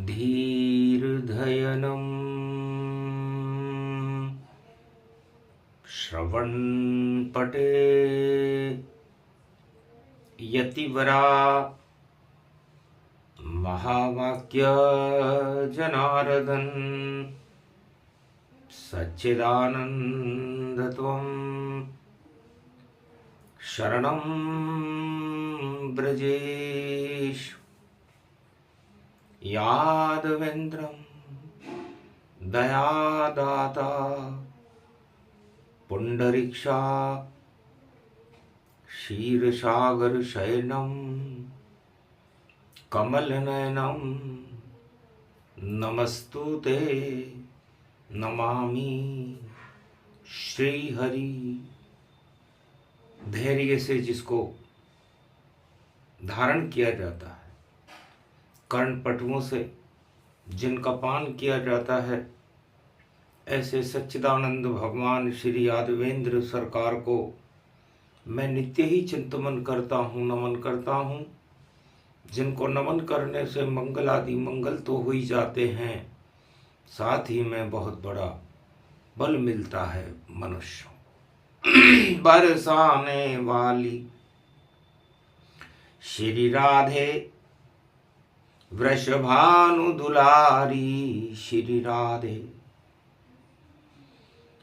धीर्धयनं श्रवणपटे यतिवरा महावाक्य जनार्दन सच्चिदानंद त्वं शरणं ब्रजेश यादवेन्द्रं दयादाता पुंडरीक्षा क्षीरसागर शयनं कमलनयनं नमस्तुते नमामि श्रीहरि। धैर्य से जिसको धारण किया जाता है, कर्णपटुओं से जिनका पान किया जाता है, ऐसे सच्चिदानंद भगवान श्री यादवेंद्र सरकार को मैं नित्य ही चिंतन करता हूँ, नमन करता हूँ। जिनको नमन करने से मंगल आदि मंगल तो हो ही जाते हैं, साथ ही में बहुत बड़ा बल मिलता है मनुष्य। बरसाने वाली श्री राधे वृषभानु दुलारी श्री राधे,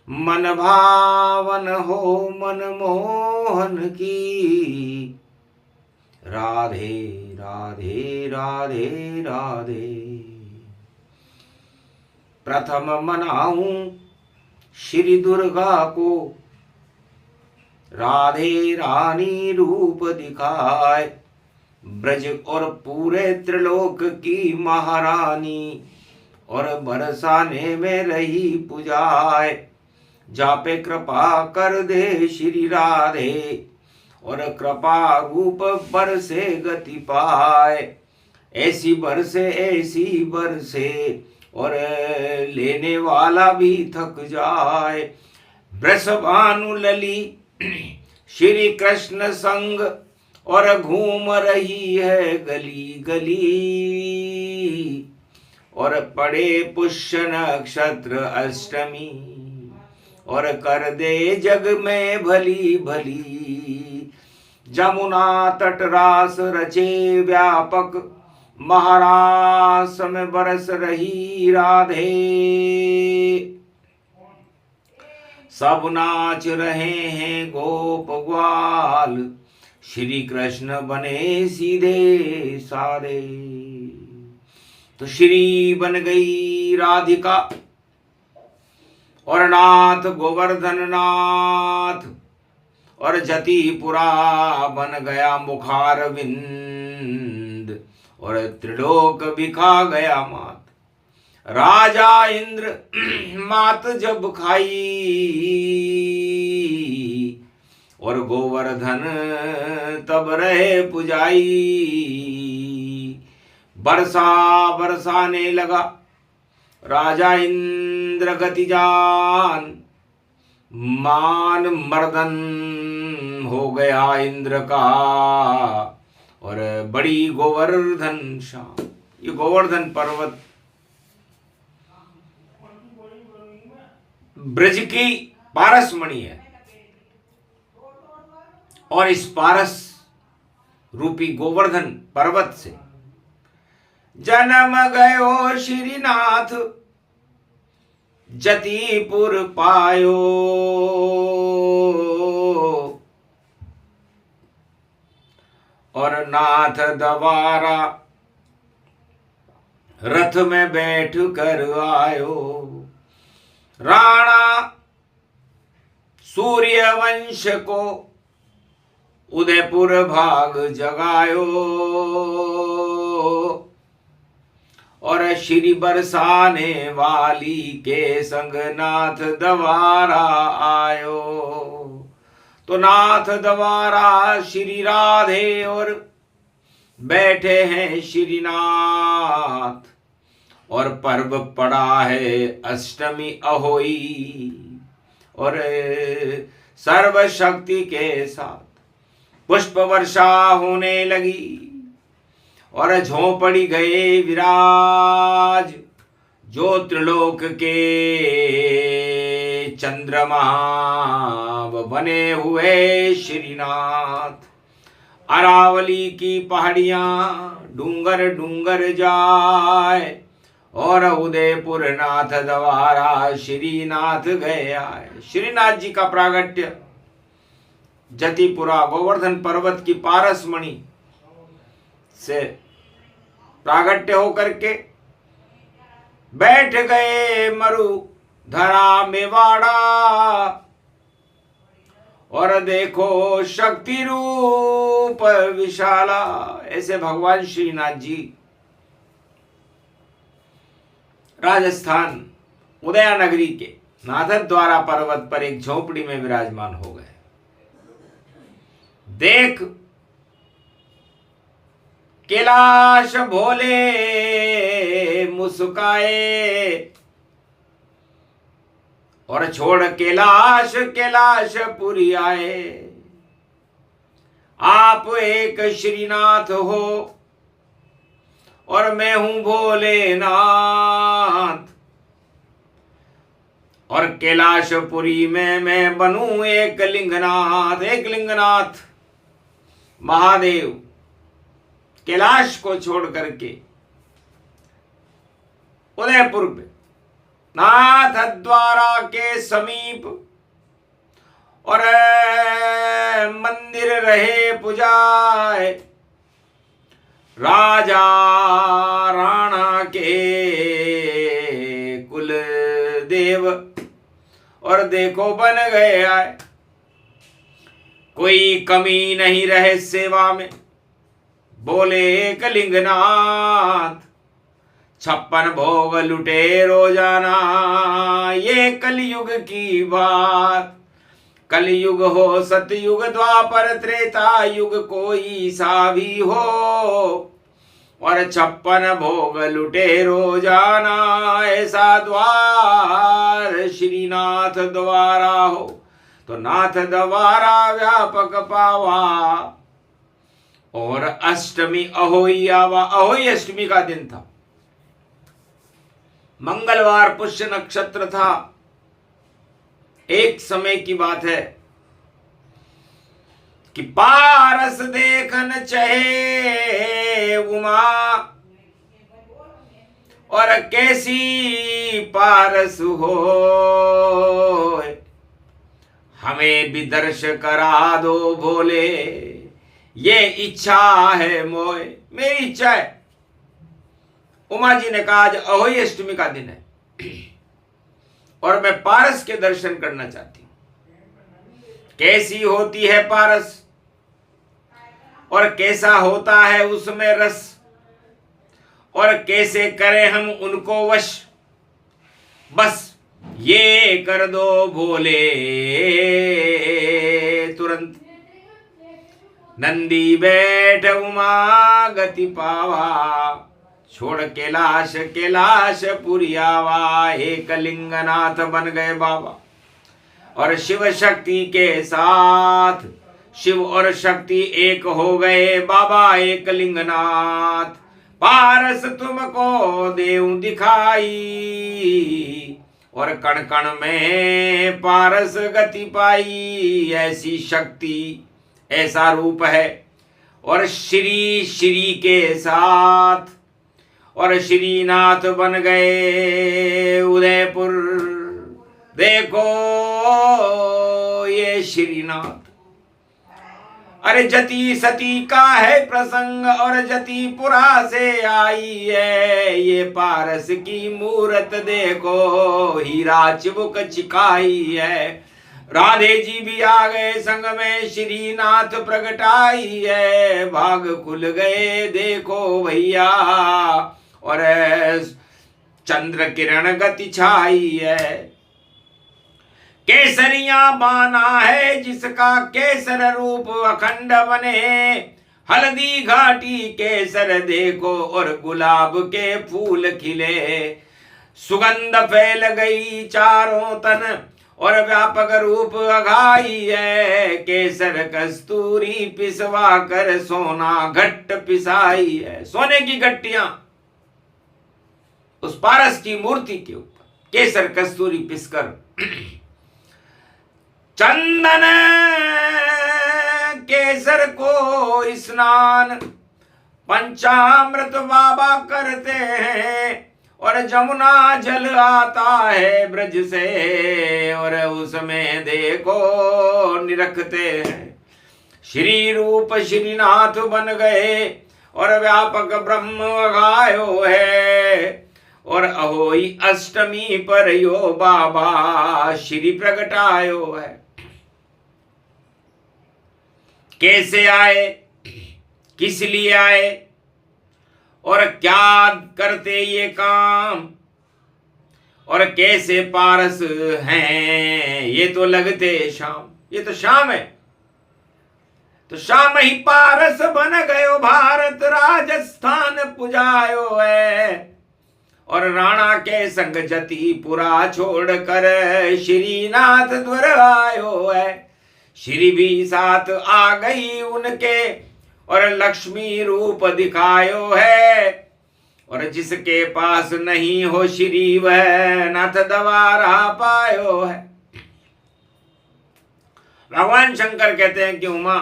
मन भावन हो मन मोहन की राधे राधे राधे राधे। प्रथम मनाऊं श्री दुर्गा को, राधे रानी रूप दिखाए, ब्रज और पूरे त्रिलोक की महारानी, और बरसाने में रही पुजाए। जापे कृपा कर दे श्री राधे, और कृपा रूप बरसे गति पाए। ऐसी बरसे और लेने वाला भी थक जाए। वृषभानु लली श्री कृष्ण संग, और घूम रही है गली गली, और पड़े पुष्य नक्षत्र अष्टमी, और कर दे जग में भली भली। जमुना तट रास रचे व्यापक, महारास में बरस रही राधे। सब नाच रहे हैं गोप ग्वाल, श्री कृष्ण बने सीधे साधे। तो श्री बन गई राधिका, और नाथ गोवर्धन नाथ, और जतिपुरा बन गया मुखारविंद, और त्रिलोक बिखा गया मात। राजा इंद्र मात जब खाई, और गोवर्धन तब रहे पुजाई। बरसाने लगा राजा इंद्र गति जान, मान मर्दन हो गया इंद्र का, और बड़ी गोवर्धन शान। ये गोवर्धन पर्वत ब्रज की पारसमणि है, और इस पारस रूपी गोवर्धन पर्वत से जन्म गयो श्रीनाथ, जतिपुर पायो। और नाथ दवारा रथ में बैठ कर आयो, राणा सूर्य वंश को उदयपुर भाग जगायो। और श्री बरसाने वाली के संग नाथ दवारा आयो। तो नाथ दवारा श्री राधे और बैठे हैं श्रीनाथ, और पर्व पड़ा है अष्टमी अहोई, और सर्व शक्ति के साथ पुष्प वर्षा होने लगी। और झोंपड़ी गए विराज, जो त्रिलोक के चंद्रमा बने हुए श्रीनाथ। अरावली की पहाड़ियां डूंगर डूंगर जाए, और उदयपुर नाथ द्वारा श्रीनाथ गए आए। श्रीनाथ जी का प्रागट्य जतिपुरा गोवर्धन पर्वत की पारसमणि से प्रागट्य होकर के बैठ गए मरु धरा मेवाड़ा, और देखो शक्ति रूप विशाला। ऐसे भगवान श्रीनाथ जी राजस्थान उदयनगरी के नाथद्वारा पर्वत पर एक झोपड़ी में विराजमान हो गए। देख कैलाश भोले मुस्काए, और छोड़ कैलाश कैलाशपुरी आए। आप एक श्रीनाथ हो और मैं हूं भोलेनाथ, और कैलाशपुरी में मैं बनूं एक लिंगनाथ। एक लिंगनाथ महादेव कैलाश को छोड़ करके उदयपुर में नाथ द्वारा के समीप, और मंदिर रहे पुजाए राजा राणा के कुल देव। और देखो बन गए आए, कोई कमी नहीं रहे सेवा में, बोले एक लिंगनाथ। 56 भोग लुटे रोजाना, ये कलयुग की बात। कलयुग हो सतयुग द्वापर त्रेता युग कोई सा भी हो, और 56 भोग लुटे रोजाना, ऐसा द्वार श्रीनाथ द्वारा हो। तो नाथ द्वारा व्यापक पावा, और अष्टमी अहोई आवा। अहोई अष्टमी का दिन था, मंगलवार पुष्य नक्षत्र था। एक समय की बात है कि पारस देखन चहे उमा, और कैसी पारस हो, हमें भी दर्श करा दो भोले, ये इच्छा है मोए। मेरी इच्छा है। उमा जी ने कहा आज अहोई अष्टमी का दिन है और मैं पारस के दर्शन करना चाहती हूं। कैसी होती है पारस और कैसा होता है उसमें रस, और कैसे करें हम उनको वश, बस ये कर दो भोले तुरंत। नंदी बैठ उमा गति पावा, छोड़ कैलाश कैलाश पुरियावा। एक लिंगनाथ बन गए बाबा, और शिव शक्ति के साथ शिव और शक्ति एक हो गए बाबा। एक लिंगनाथ पारस तुमको देव दिखाई, और कण कण में पारस गति पाई। ऐसी शक्ति ऐसा रूप है, और श्री श्री के साथ, और श्रीनाथ बन गए उदयपुर। देखो ये श्रीनाथ। अरे जति सती का है प्रसंग, और जतिपुरा से आई है ये पारस की मूरत। देखो हीरा चिबुक चिकाई है, राधे जी भी आ गए संग में, श्रीनाथ प्रगटाई है। भाग खुल गए देखो भैया, और चंद्र किरण गति छाई है। केसरिया बाना है जिसका केसर रूप अखंड बने। हल्दी घाटी केसर देखो और गुलाब के फूल खिले। सुगंध फैल गई चारों तन, और व्यापक रूप अघाई है, केसर कस्तूरी पिसवा कर सोना घट्ट पिसाई है। सोने की गट्टियां उस पारस की मूर्ति के ऊपर केसर कस्तूरी पिसकर, चंदन केसर को स्नान पंचामृत बाबा करते हैं, और जमुना जल आता है ब्रज से, और उसमें देखो निरखते हैं। श्री रूप श्रीनाथ बन गए, और व्यापक ब्रह्म गायो है, और अहोई अष्टमी पर यो बाबा श्री प्रगटायो है। कैसे आए, किस लिए आए, और क्या करते ये काम, और कैसे पारस हैं ये तो लगते शाम। ये तो शाम है, तो शाम ही पारस बन गयो, भारत राजस्थान पुजायो है, और राणा के संग जतिपुरा छोड़कर श्रीनाथ द्वार आयो है। श्री भी साथ आ गई उनके, और लक्ष्मी रूप दिखायो है, और जिसके पास नहीं हो श्री वह नाथ दवारा पायो है। भगवान शंकर कहते हैं कि उमा,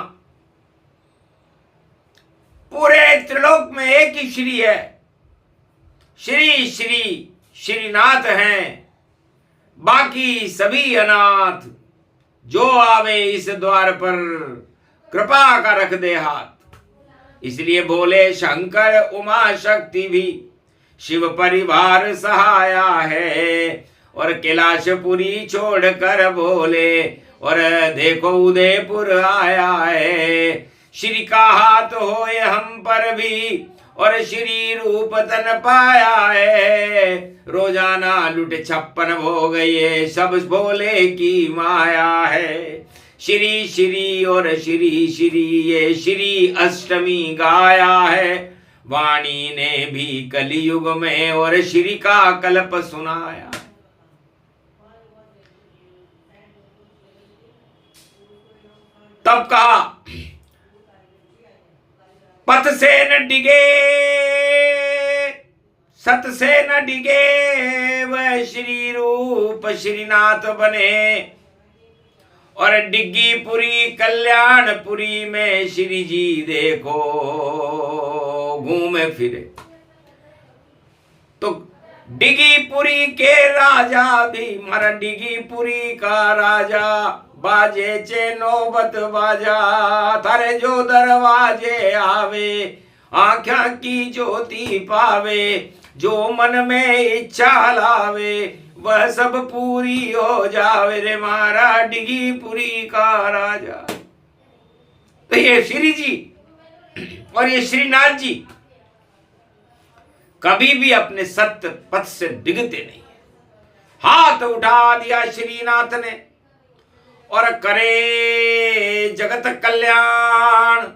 पूरे त्रिलोक में एक ही श्री है, श्री श्री श्रीनाथ हैं, बाकी सभी अनाथ। जो आवे इस द्वार पर कृपा का रख दे हाथ। इसलिए बोले शंकर उमा शक्ति भी शिव परिवार सहाया है, और कैलाशपुरी छोड़कर बोले, और देखो उदयपुर आया है। श्री का हाथ होए हम पर भी, और श्री रूप तन पाया है। रोजाना लुट 56 भोग ये सब भोले की माया है। श्री श्री और श्री श्री ये श्री अष्टमी गाया है। वाणी ने भी कलियुग में और श्री का कल्प सुनाया। तब कहा पथ से न डिगे सत से न डिगे, वह श्री रूप श्रीनाथ बने। और डिग्गीपुरी कल्याणपुरी में श्री जी देखो घूमे फिरे। तो डिग्गीपुरी के राजा भी, मारा डिग्गीपुरी का राजा, बाजे चे नौबत बाजा, थारे जो दरवाजे आवे, आँखा की ज्योति पावे, जो मन में इच्छा लावे, वह सब पूरी हो जावे रे मारा डिग्गीपुरी का राजा। तो ये श्री जी और ये श्रीनाथ जी कभी भी अपने सत्य पथ से डिगते नहीं। हाथ उठा दिया श्रीनाथ ने और करे जगत कल्याण।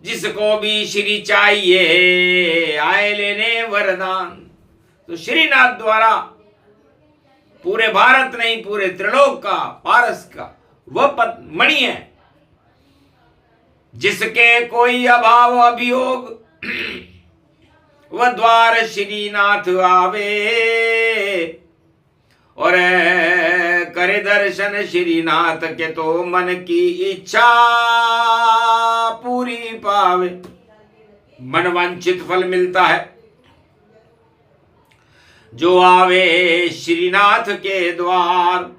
जिसको भी श्री चाहिए आए लेने वरदान। तो श्रीनाथ द्वारा पूरे भारत नहीं, पूरे त्रिलोक का, पारस का वह पद मणि है जिसके कोई अभाव अभियोग, वह द्वार श्रीनाथ आवे और करे दर्शन श्रीनाथ के, तो मन की इच्छा पूरी पावे। मनवांछित फल मिलता है। जो आवे श्रीनाथ के द्वार।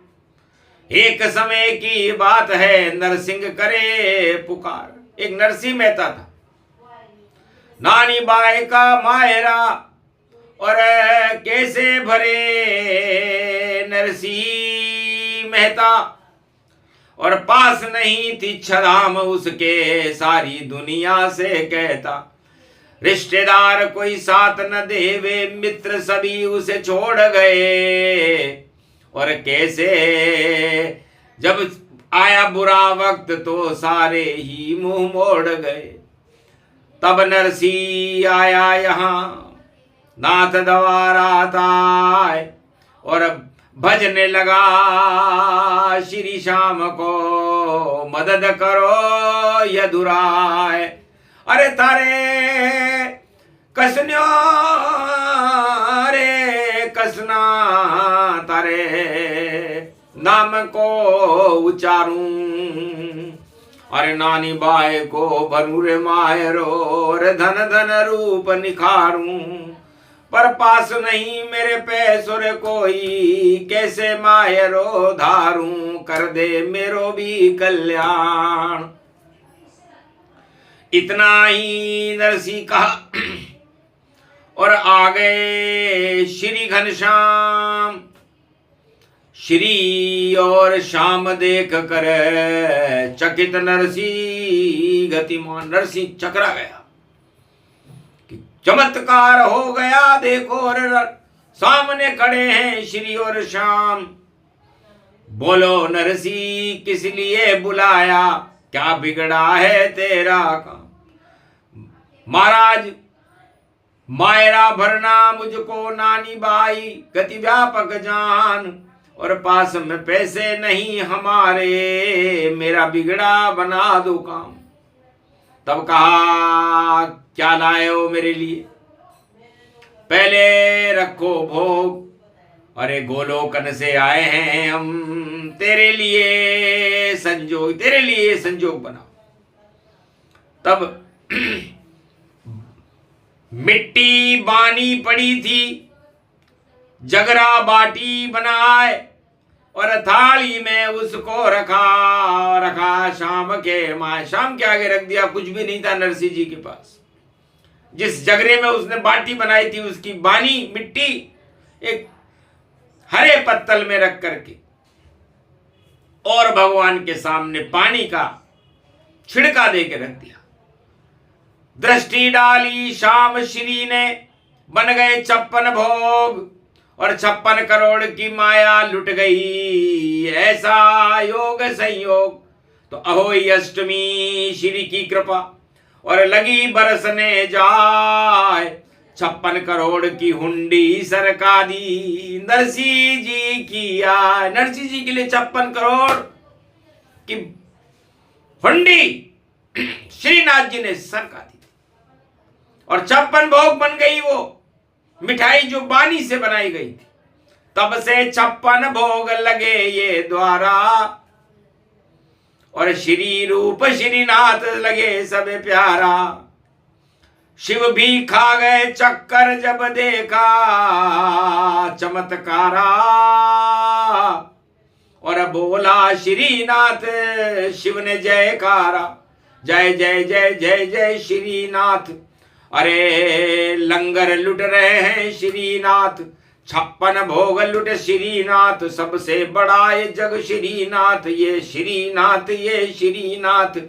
एक समय की बात है, नरसिंह करे पुकार। एक नरसिंह मेहता था, नानी बाई का मायरा, और कैसे भरे नरसिंह मेहता। और पास नहीं थी छदाम उसके, सारी दुनिया से कहता। रिश्तेदार कोई साथ न देवे, मित्र सभी उसे छोड़ गए। और कैसे जब आया बुरा वक्त तो सारे ही मुंह मोड़ गए। तब नरसिंह आया यहाँ, नाथ द्वारा था और भजने लगा श्री श्याम को, मदद करो यदुराय। अरे तारे कसन्यो रे कसना, तारे नाम को उचारूं। अरे नानी बाय को भरू रे मायरो, रे धन धन रूप निखारूं। पर पास नहीं मेरे पैसों कोई, कैसे मायरो धारूं। कर दे मेरो भी कल्याण। इतना ही नरसी कहा और आ गए श्री घनश्याम। श्री और श्याम देख कर चकित नरसी गतिमान। नरसी चकरा गया कि चमत्कार हो गया। देखो और सामने खड़े हैं श्री और श्याम। बोलो नरसी किस लिए बुलाया, क्या बिगड़ा है तेरा काम। महाराज मायरा भरना मुझको नानी बाई, गति व्यापक जान। और पास में पैसे नहीं हमारे, मेरा बिगड़ा बना दो काम। तब कहा क्या लाए हो मेरे लिए, पहले रखो भोग। अरे गोलोकन से आए हैं हम, तेरे लिए संजोग बनाओ। तब मिट्टी बानी पड़ी थी, जगरा बाटी बनाए और थाली में उसको रखा शाम के आगे रख दिया। कुछ भी नहीं था नरसिंह जी के पास। जिस जगरे में उसने बाटी बनाई थी उसकी बानी मिट्टी एक हरे पत्तल में रख करके और भगवान के सामने पानी का छिड़का दे के रख दिया। दृष्टि डाली श्याम श्री ने, बन गए 56 भोग और 56 करोड़ की माया लुट गई। ऐसा योग संयोग। तो अहोई अष्टमी श्री की कृपा और लगी बरसने जाए। 56 करोड़ की हुंडी सरका दी नरसिंह जी की आय। नरसिंह जी के लिए 56 करोड़ की हुंडी श्रीनाथ जी ने सरका दी और 56 भोग बन गई वो मिठाई जो बानी से बनाई गई थी। तब से 56 भोग लगे ये द्वारा और श्री रूप श्रीनाथ लगे सब प्यारा। शिव भी खा गए चक्कर जब देखा चमत्कारा और बोला श्रीनाथ शिव ने जयकारा। जय जय जय जय जय श्रीनाथ। अरे लंगर लुट रहे हैं श्रीनाथ, 56 भोग लुट श्रीनाथ। सबसे बड़ा ये जग श्रीनाथ, ये श्रीनाथ ये श्रीनाथ।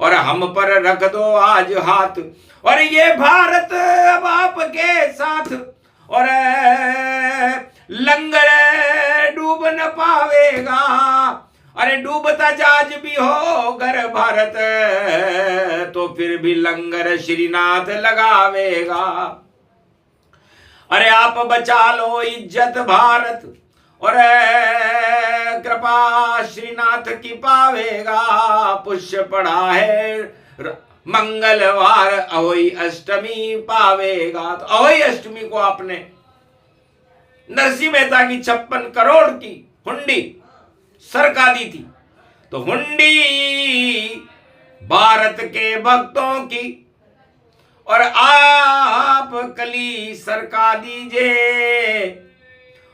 और हम पर रख दो आज हाथ और ये भारत अब आपके साथ। और लंगर डूब न पावेगा, अरे डूबता जहाज भी हो घर भारत तो फिर भी लंगर श्रीनाथ लगावेगा। अरे आप बचा लो इज्जत भारत और कृपा श्रीनाथ की पावेगा। पुष्य पड़ा है मंगलवार अहोई अष्टमी पावेगा। तो अहोई अष्टमी को आपने नरसिंह मेहता की 56 करोड़ की हुंडी सरका दी थी। तो हुंडी भारत के भक्तों की और आप कली सरका दीजिए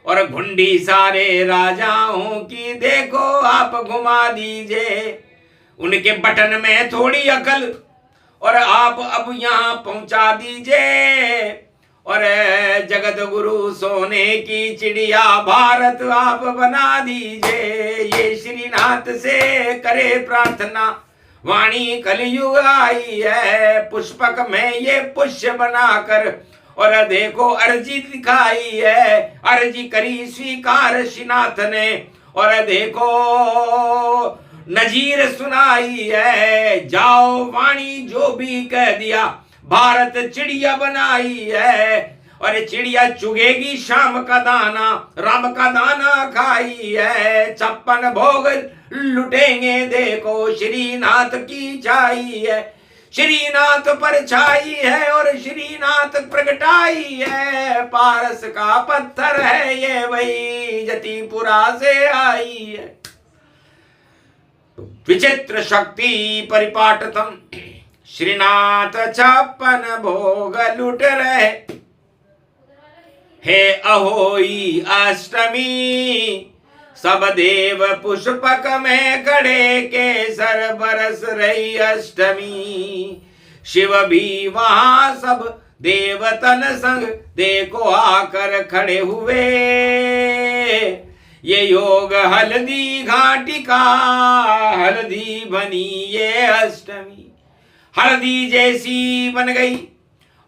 और घुंडी सारे राजाओं की देखो आप घुमा दीजिए। उनके बटन में थोड़ी अकल और आप अब यहाँ पहुंचा दीजिए। और जगत गुरु सोने की चिड़िया भारत आप बना दीजिए। ये श्रीनाथ से करे प्रार्थना, वाणी कलयुग आई है। पुष्पक में ये पुष्य बनाकर और देखो अर्जी दिखाई है। अर्जी करी स्वीकार श्रीनाथ ने और देखो नजीर सुनाई है। जाओ वाणी जो भी कह दिया, भारत चिड़िया बनाई है। और चिड़िया चुगेगी शाम का दाना, राम का दाना खाई है। 56 भोग लुटेंगे देखो, श्रीनाथ की छाई है। श्रीनाथ पर छाई है और श्रीनाथ प्रगटाई है। पारस का पत्थर है ये, वही जतिपुरा से आई है। विचित्र शक्ति परिपाटतम, श्रीनाथ 56 भोग लुट रहे। हे अहोई अष्टमी, सब देव पुष्पक में खड़े, केसर बरस रही अष्टमी। शिव भी वहां सब देवतन संग देखो आकर खड़े हुए। ये योग हल्दी घाटी का, हल्दी बनी ये अष्टमी। हल्दी जैसी बन गई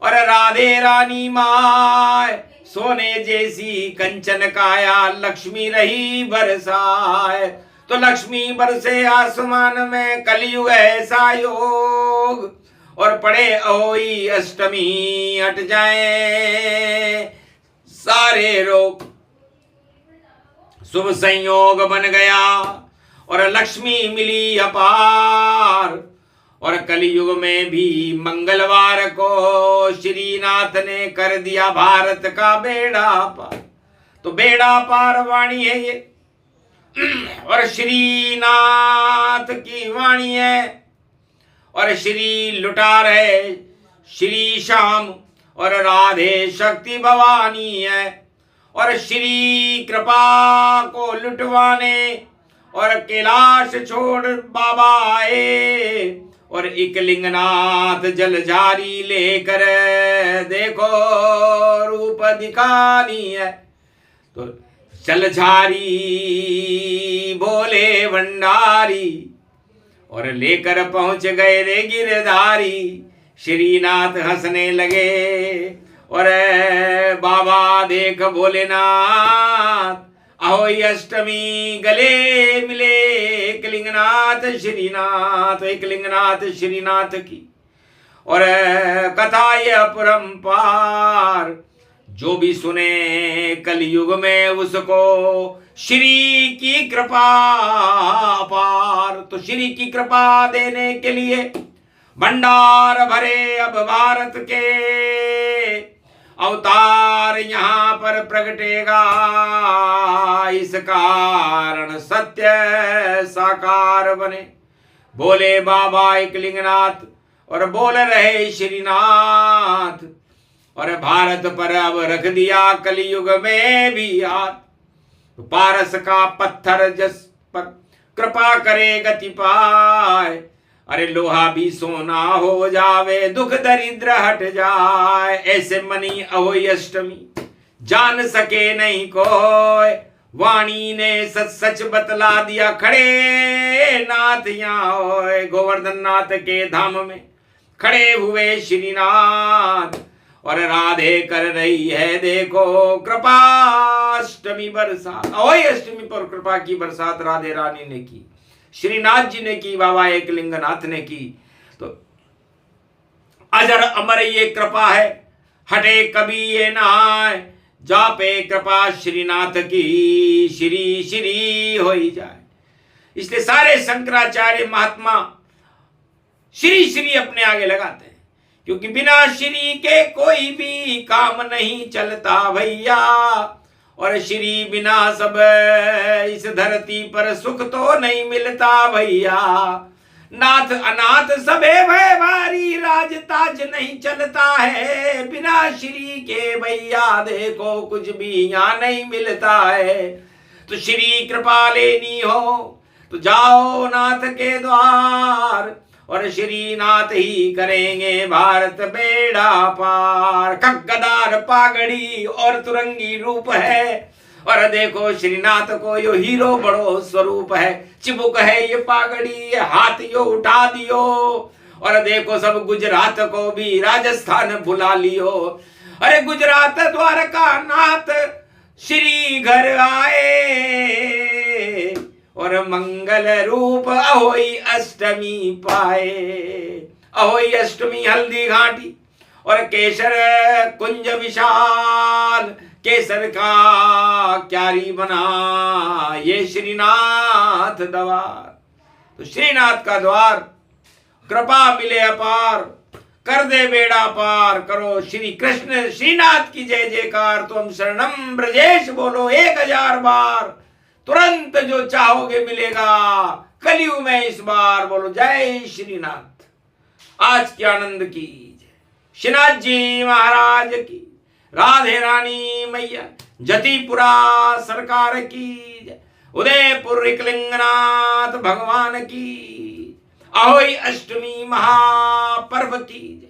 और राधे रानी माय, सोने जैसी कंचन काया, लक्ष्मी रही बरसाए। तो लक्ष्मी बरसे आसमान में, कलयुग ऐसा योग। और पड़े अहोई अष्टमी, हट जाए सारे रोग। शुभ संयोग बन गया और लक्ष्मी मिली अपार। और कलयुग में भी मंगलवार को श्रीनाथ ने कर दिया भारत का बेड़ा पार। तो बेड़ा पार वाणी है ये, और श्रीनाथ की वाणी है। और श्री लुटार है श्री श्याम, और राधे शक्ति भवानी है। और श्री कृपा को लुटवाने और कैलाश छोड़ बाबा आए। और एकलिंगनाथ जलझारी लेकर देखो रूप दिखानी है। तो जलझारी बोले भंडारी, और लेकर पहुंच गए रे गिरधारी। श्रीनाथ हंसने लगे और बाबा देख भोलेनाथ, अहोई अष्टमी गले मिले एकलिंगनाथ श्रीनाथ, एकलिंगनाथ श्रीनाथ की। और कथा ये अपरंपार, जो भी सुने कलयुग में उसको श्री की कृपा अपार। तो श्री की कृपा देने के लिए भंडार भरे अब भारत के, अवतार यहाँ पर प्रगटेगा। इस कारण सत्य साकार बने, बोले बाबा एकलिंगनाथ और बोल रहे श्रीनाथ। और भारत पर अब रख दिया कलयुग में भी हाथ। पारस का पत्थर जस पर कृपा करे गति पाए। अरे लोहा भी सोना हो जावे, दुख दरिद्र हट जाए। ऐसे मनी अहोई अष्टमी जान सके नहीं कोई, वाणी ने सच सच बतला दिया। खड़े नाथ यहाँ गोवर्धन नाथ के धाम में खड़े हुए श्रीनाथ। और राधे कर रही है देखो कृपा अष्टमी बरसात। अहोई अष्टमी पर कृपा की बरसात राधे रानी ने की, श्रीनाथ जी ने की, बाबा एकलिंगनाथ ने की। तो अजर अमर ये कृपा है, हटे कभी ये नाय। जा पे कृपा श्रीनाथ की, श्री श्री हो ही जाए। इसलिए सारे शंकराचार्य महात्मा श्री श्री अपने आगे लगाते हैं, क्योंकि बिना श्री के कोई भी काम नहीं चलता भैया। और श्री बिना सब इस धरती पर सुख तो नहीं मिलता भैया। नाथ अनाथ सबे भय भारी, राज ताज नहीं चलता है बिना श्री के भैया। देखो कुछ भी यहाँ नहीं मिलता है। तो श्री कृपा लेनी हो तो जाओ नाथ के द्वार, और श्रीनाथ ही करेंगे भारत बेड़ा पार। खग्गदार पागड़ी और तुरंगी रूप है, और देखो श्रीनाथ को यो हीरो बड़ो स्वरूप है। चिबुक है ये पागड़ी, ये हाथ यो उठा दियो। और देखो सब गुजरात को भी राजस्थान बुला लियो। अरे गुजरात द्वारका नाथ श्री घर आए, और मंगल रूप अहोई अष्टमी पाए। अहोई अष्टमी हल्दी घाटी और केसर कुंज विशाल, केसर का क्यारी बना ये श्रीनाथ द्वार। तो श्रीनाथ का द्वार, कृपा मिले अपार, कर दे बेड़ा पार, करो श्री कृष्ण श्रीनाथ की जय जयकार। तो हम शरणम ब्रजेश बोलो 1000 बार, तुरंत जो चाहोगे मिलेगा, कलयुग में इस बार। बोलो जय श्रीनाथ। आज के आनंद की जय। श्रीनाथ जी महाराज की, राधे रानी मैया, जतिपुरा सरकार की जय, उदयपुर एकलिंगनाथ भगवान की, अहोई अष्टमी महापर्व की जय।